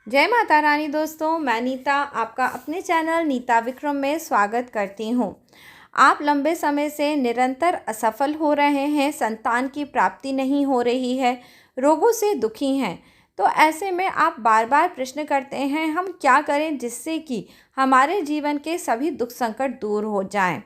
जय माता रानी दोस्तों, मैं नीता आपका अपने चैनल नीता विक्रम में स्वागत करती हूँ। आप लंबे समय से निरंतर असफल हो रहे हैं, संतान की प्राप्ति नहीं हो रही है, रोगों से दुखी हैं। तो ऐसे में आप बार बार प्रश्न करते हैं हम क्या करें जिससे कि हमारे जीवन के सभी दुख संकट दूर हो जाएं।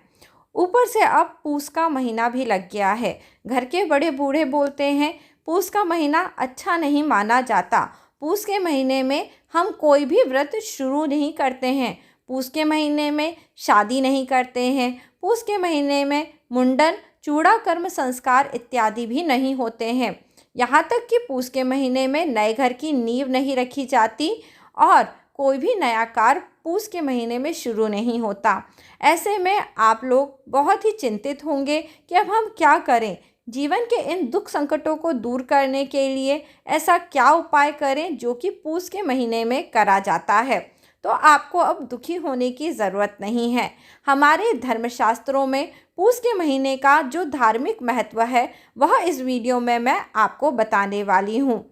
ऊपर से अब पूस का महीना भी लग गया है। घर के बड़े बूढ़े बोलते हैं पूस का महीना अच्छा नहीं माना जाता। पूस के महीने में हम कोई भी व्रत शुरू नहीं करते हैं। पूस के महीने में शादी नहीं करते हैं। पूस के महीने में मुंडन, चूड़ा कर्म संस्कार इत्यादि भी नहीं होते हैं। यहाँ तक कि पूस के महीने में नए घर की नींव नहीं रखी जाती और कोई भी नया कार्य पूस के महीने में शुरू नहीं होता। ऐसे में आप लोग बहुत ही चिंतित होंगे कि अब हम क्या करें। जीवन के इन दुख संकटों को दूर करने के लिए ऐसा क्या उपाय करें जो कि पूस के महीने में करा जाता है। तो आपको अब दुखी होने की ज़रूरत नहीं है। हमारे धर्मशास्त्रों में पूस के महीने का जो धार्मिक महत्व है वह इस वीडियो में मैं आपको बताने वाली हूँ।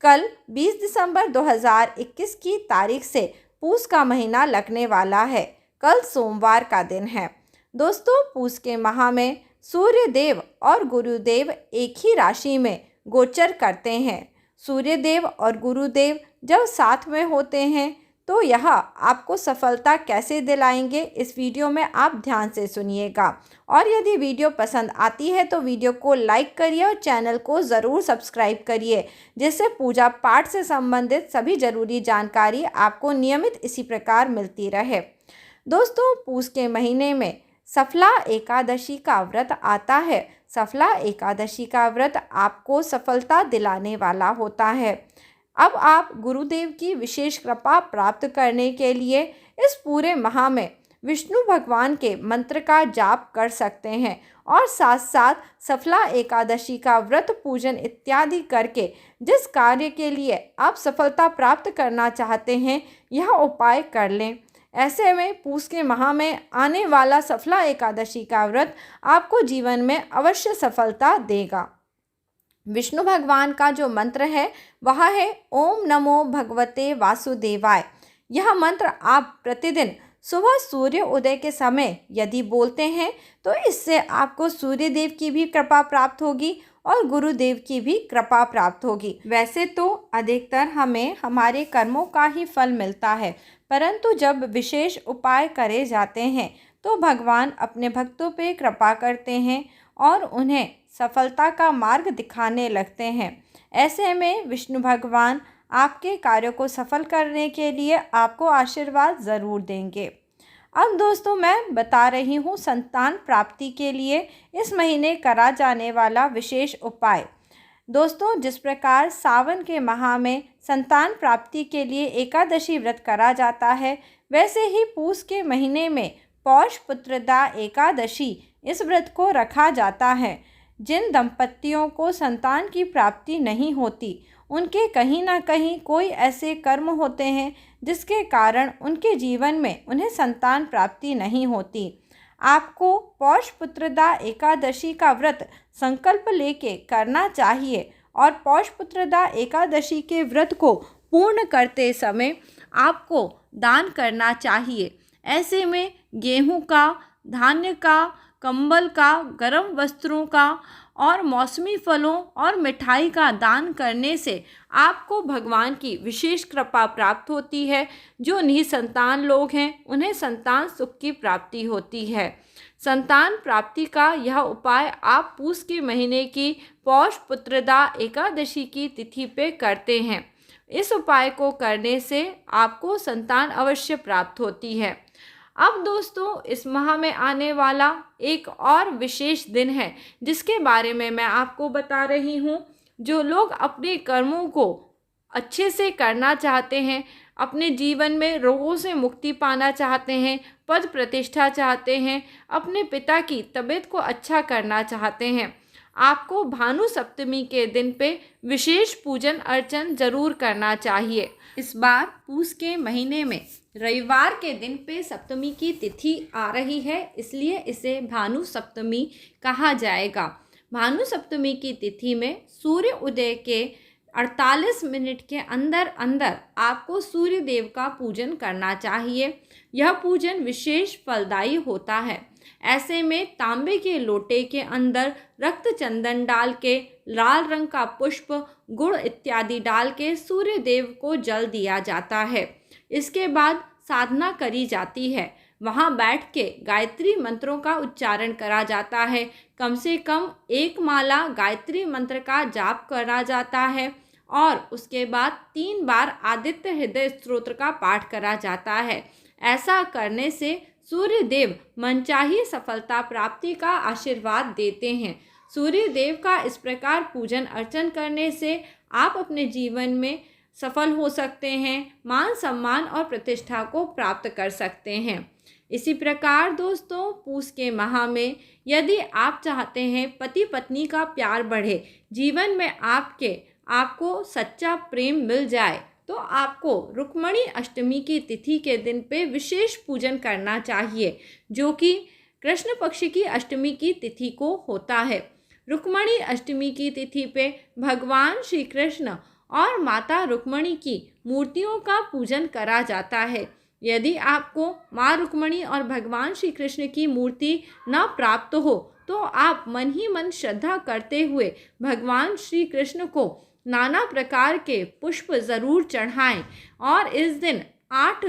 कल 20 दिसंबर 2021 की तारीख से पूस का महीना लगने वाला है। कल सोमवार का दिन है। दोस्तों, पूस के माह में सूर्य देव और गुरुदेव एक ही राशि में गोचर करते हैं। सूर्य देव और गुरुदेव जब साथ में होते हैं तो यह आपको सफलता कैसे दिलाएंगे, इस वीडियो में आप ध्यान से सुनिएगा। और यदि वीडियो पसंद आती है तो वीडियो को लाइक करिए और चैनल को ज़रूर सब्सक्राइब करिए, जिससे पूजा पाठ से संबंधित सभी ज़रूरी जानकारी आपको नियमित इसी प्रकार मिलती रहे। दोस्तों, पूस के महीने में सफला एकादशी का व्रत आता है। सफला एकादशी का व्रत आपको सफलता दिलाने वाला होता है। अब आप गुरुदेव की विशेष कृपा प्राप्त करने के लिए इस पूरे माह में विष्णु भगवान के मंत्र का जाप कर सकते हैं और साथ साथ सफला एकादशी का व्रत पूजन इत्यादि करके जिस कार्य के लिए आप सफलता प्राप्त करना चाहते हैं यह उपाय कर लें। ऐसे में पूस के माह में आने वाला सफला एकादशी का व्रत आपको जीवन में अवश्य सफलता देगा। विष्णु भगवान का जो मंत्र है वह है ओम नमो भगवते वासुदेवाय। यह मंत्र आप प्रतिदिन सुबह सूर्य उदय के समय यदि बोलते हैं तो इससे आपको सूर्य देव की भी कृपा प्राप्त होगी और गुरुदेव की भी कृपा प्राप्त होगी। वैसे तो अधिकतर हमें हमारे कर्मों का ही फल मिलता है, परंतु जब विशेष उपाय करे जाते हैं तो भगवान अपने भक्तों पे कृपा करते हैं और उन्हें सफलता का मार्ग दिखाने लगते हैं। ऐसे में विष्णु भगवान आपके कार्यों को सफल करने के लिए आपको आशीर्वाद ज़रूर देंगे। अब दोस्तों, मैं बता रही हूँ संतान प्राप्ति के लिए इस महीने करा जाने वाला विशेष उपाय। दोस्तों, जिस प्रकार सावन के माह में संतान प्राप्ति के लिए एकादशी व्रत करा जाता है, वैसे ही पूस के महीने में पौष पुत्रदा एकादशी इस व्रत को रखा जाता है। जिन दंपतियों को संतान की प्राप्ति नहीं होती उनके कहीं ना कहीं कोई ऐसे कर्म होते हैं जिसके कारण उनके जीवन में उन्हें संतान प्राप्ति नहीं होती। आपको पौष पुत्रदा एकादशी का व्रत संकल्प लेके करना चाहिए और पौष पुत्रदा एकादशी के व्रत को पूर्ण करते समय आपको दान करना चाहिए। ऐसे में गेहूं का, धान्य का, कंबल का, गर्म वस्त्रों का और मौसमी फलों और मिठाई का दान करने से आपको भगवान की विशेष कृपा प्राप्त होती है। जो निसंतान लोग हैं उन्हें संतान सुख की प्राप्ति होती है। संतान प्राप्ति का यह उपाय आप पूस के महीने की पौष पुत्रदा एकादशी की तिथि पे करते हैं। इस उपाय को करने से आपको संतान अवश्य प्राप्त होती है। अब दोस्तों, इस माह में आने वाला एक और विशेष दिन है जिसके बारे में मैं आपको बता रही हूँ। जो लोग अपने कर्मों को अच्छे से करना चाहते हैं, अपने जीवन में रोगों से मुक्ति पाना चाहते हैं, पद प्रतिष्ठा चाहते हैं, अपने पिता की तबीयत को अच्छा करना चाहते हैं, आपको भानु सप्तमी के दिन पे विशेष पूजन अर्चन जरूर करना चाहिए। इस बार पूस के महीने में रविवार के दिन पे सप्तमी की तिथि आ रही है, इसलिए इसे भानु सप्तमी कहा जाएगा। भानु सप्तमी की तिथि में सूर्य उदय के 48 मिनट के अंदर अंदर आपको सूर्य देव का पूजन करना चाहिए। यह पूजन विशेष फलदायी होता है। ऐसे में तांबे के लोटे के अंदर रक्त चंदन डाल के, लाल रंग का पुष्प, गुड़ इत्यादि डाल के सूर्य देव को जल दिया जाता है। इसके बाद साधना करी जाती है। वहाँ बैठ के गायत्री मंत्रों का उच्चारण करा जाता है। कम से कम 1 माला गायत्री मंत्र का जाप करा जाता है और उसके बाद 3 बार आदित्य हृदय स्तोत्र का पाठ करा जाता है। ऐसा करने से सूर्य देव मनचाही सफलता प्राप्ति का आशीर्वाद देते हैं। सूर्य देव का इस प्रकार पूजन अर्चन करने से आप अपने जीवन में सफल हो सकते हैं, मान सम्मान और प्रतिष्ठा को प्राप्त कर सकते हैं। इसी प्रकार दोस्तों, पूस के माह में यदि आप चाहते हैं पति पत्नी का प्यार बढ़े, जीवन में आपको सच्चा प्रेम मिल जाए, तो आपको रुक्मिणी अष्टमी की तिथि के दिन पे विशेष पूजन करना चाहिए, जो कि कृष्ण पक्ष की अष्टमी की तिथि को होता है। रुक्मिणी अष्टमी की तिथि पे भगवान श्री कृष्ण और माता रुक्मिणी की मूर्तियों का पूजन करा जाता है। यदि आपको माँ रुक्मिणी और भगवान श्री कृष्ण की मूर्ति न प्राप्त हो, तो आप मन ही मन श्रद्धा करते हुए भगवान श्री कृष्ण को नाना प्रकार के पुष्प ज़रूर चढ़ाएं और इस दिन 8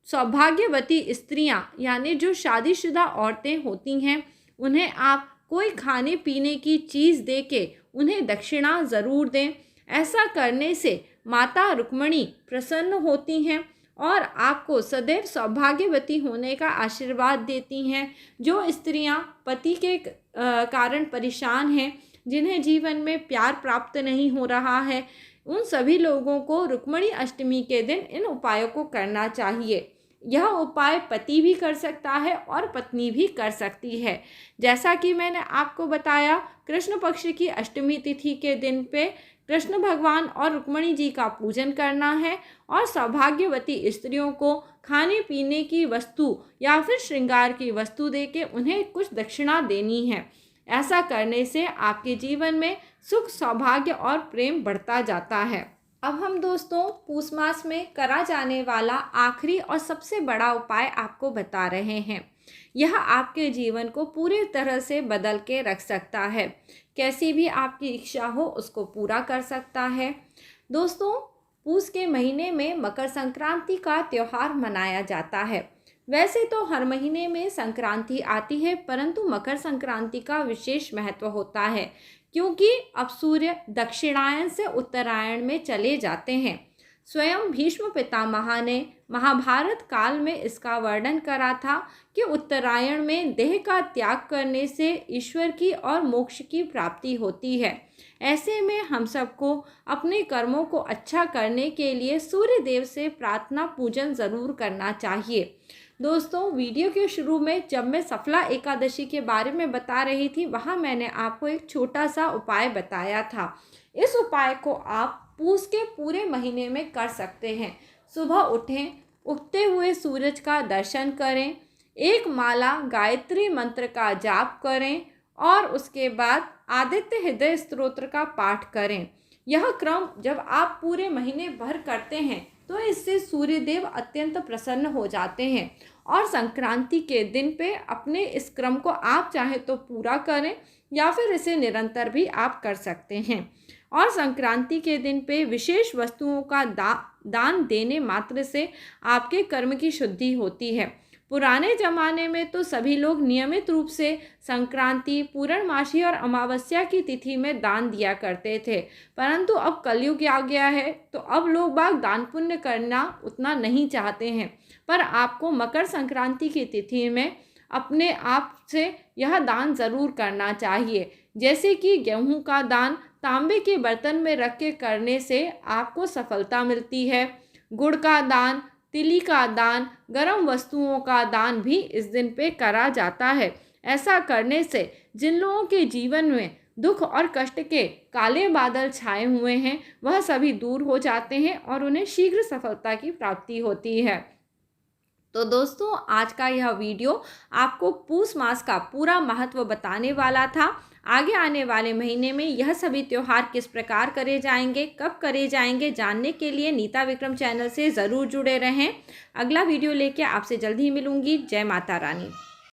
सौभाग्यवती स्त्रियां, यानी जो शादीशुदा औरतें होती हैं, उन्हें आप कोई खाने पीने की चीज़ दे के उन्हें दक्षिणा ज़रूर दें। ऐसा करने से माता रुक्मिणी प्रसन्न होती हैं और आपको सदैव सौभाग्यवती होने का आशीर्वाद देती हैं। जो स्त्रियां पति के कारण परेशान हैं, जिन्हें जीवन में प्यार प्राप्त नहीं हो रहा है, उन सभी लोगों को रुक्मिणी अष्टमी के दिन इन उपायों को करना चाहिए। यह उपाय पति भी कर सकता है और पत्नी भी कर सकती है। जैसा कि मैंने आपको बताया, कृष्ण पक्ष की अष्टमी तिथि के दिन पे कृष्ण भगवान और रुक्मिणी जी का पूजन करना है और सौभाग्यवती स्त्रियों को खाने पीने की वस्तु या फिर श्रृंगार की वस्तु देके उन्हें कुछ दक्षिणा देनी है। ऐसा करने से आपके जीवन में सुख, सौभाग्य और प्रेम बढ़ता जाता है। अब हम दोस्तों पूस मास में करा जाने वाला आखिरी और सबसे बड़ा उपाय आपको बता रहे हैं। यह आपके जीवन को पूरी तरह से बदल के रख सकता है। कैसी भी आपकी इच्छा हो उसको पूरा कर सकता है। दोस्तों, पूस के महीने में मकर संक्रांति का त्यौहार मनाया जाता है। वैसे तो हर महीने में संक्रांति आती है, परंतु मकर संक्रांति का विशेष महत्व होता है, क्योंकि अब सूर्य दक्षिणायन से उत्तरायण में चले जाते हैं। स्वयं भीष्म पितामह ने महाभारत काल में इसका वर्णन करा था कि उत्तरायण में देह का त्याग करने से ईश्वर की और मोक्ष की प्राप्ति होती है। ऐसे में हम सबको अपने कर्मों को अच्छा करने के लिए सूर्य देव से प्रार्थना पूजन ज़रूर करना चाहिए। दोस्तों, वीडियो के शुरू में जब मैं सफला एकादशी के बारे में बता रही थी, वहाँ मैंने आपको एक छोटा सा उपाय बताया था। इस उपाय को आप पूस के पूरे महीने में कर सकते हैं। सुबह उठें, उगते हुए सूरज का दर्शन करें, 1 माला गायत्री मंत्र का जाप करें और उसके बाद आदित्य हृदय स्तोत्र का पाठ करें। यह क्रम जब आप पूरे महीने भर करते हैं तो इससे सूर्यदेव अत्यंत प्रसन्न हो जाते हैं और संक्रांति के दिन पे अपने इस क्रम को आप चाहे तो पूरा करें या फिर इसे निरंतर भी आप कर सकते हैं। और संक्रांति के दिन पे विशेष वस्तुओं का दान देने मात्र से आपके कर्म की शुद्धि होती है। पुराने ज़माने में तो सभी लोग नियमित रूप से संक्रांति, पूर्णमासी और अमावस्या की तिथि में दान दिया करते थे, परंतु अब कलयुग आ गया है तो अब लोग बाग दान पुण्य करना उतना नहीं चाहते हैं। पर आपको मकर संक्रांति की तिथि में अपने आप से यह दान ज़रूर करना चाहिए। जैसे कि गेहूं का दान तांबे के बर्तन में रख के करने से आपको सफलता मिलती है। गुड़ का दान, तिली का दान, गर्म वस्तुओं का दान भी इस दिन पे करा जाता है। ऐसा करने से जिन लोगों के जीवन में दुख और कष्ट के काले बादल छाए हुए हैं, वह सभी दूर हो जाते हैं और उन्हें शीघ्र सफलता की प्राप्ति होती है। तो दोस्तों, आज का यह वीडियो आपको पूस मास का पूरा महत्व बताने वाला था। आगे आने वाले महीने में यह सभी त्यौहार किस प्रकार करे जाएंगे, कब करे जाएंगे, जानने के लिए नीता विक्रम चैनल से ज़रूर जुड़े रहें। अगला वीडियो लेके आपसे जल्द ही मिलूँगी। जय माता रानी।